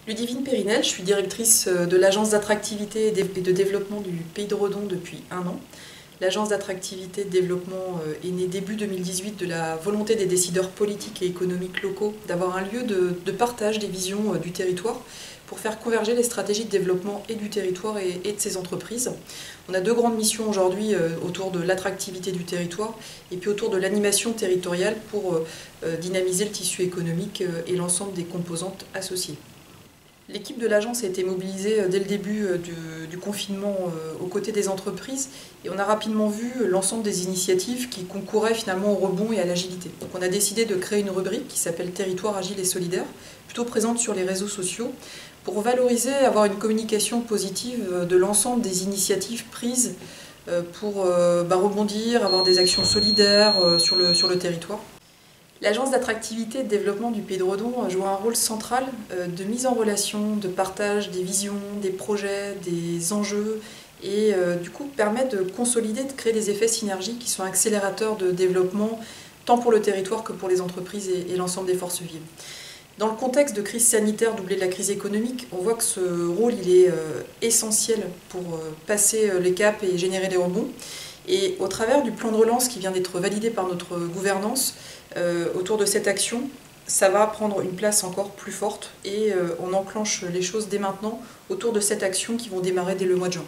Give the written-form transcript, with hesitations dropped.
Ludivine Périnel, je suis directrice de l'agence d'attractivité et de développement du Pays de Redon depuis 1 an. L'agence d'attractivité et de développement est née début 2018 de la volonté des décideurs politiques et économiques locaux d'avoir un lieu de partage des visions du territoire pour faire converger les stratégies de développement et du territoire et de ses entreprises. On a 2 grandes missions aujourd'hui autour de l'attractivité du territoire et puis autour de l'animation territoriale pour dynamiser le tissu économique et l'ensemble des composantes associées. L'équipe de l'agence a été mobilisée dès le début du confinement aux côtés des entreprises et on a rapidement vu l'ensemble des initiatives qui concouraient finalement au rebond et à l'agilité. Donc on a décidé de créer une rubrique qui s'appelle Territoire agile et solidaire, plutôt présente sur les réseaux sociaux, pour valoriser, avoir une communication positive de l'ensemble des initiatives prises pour rebondir, avoir des actions solidaires sur le territoire. L'agence d'attractivité et de développement du Pays de Redon joue un rôle central de mise en relation, de partage des visions, des projets, des enjeux et du coup permet de consolider, de créer des effets synergiques qui sont accélérateurs de développement tant pour le territoire que pour les entreprises et l'ensemble des forces vives. Dans le contexte de crise sanitaire doublée de la crise économique, on voit que ce rôle il est essentiel pour passer les caps et générer des rebonds. Et au travers du plan de relance qui vient d'être validé par notre gouvernance, autour de cette action, ça va prendre une place encore plus forte et on enclenche les choses dès maintenant autour de cette action qui vont démarrer dès le mois de juin.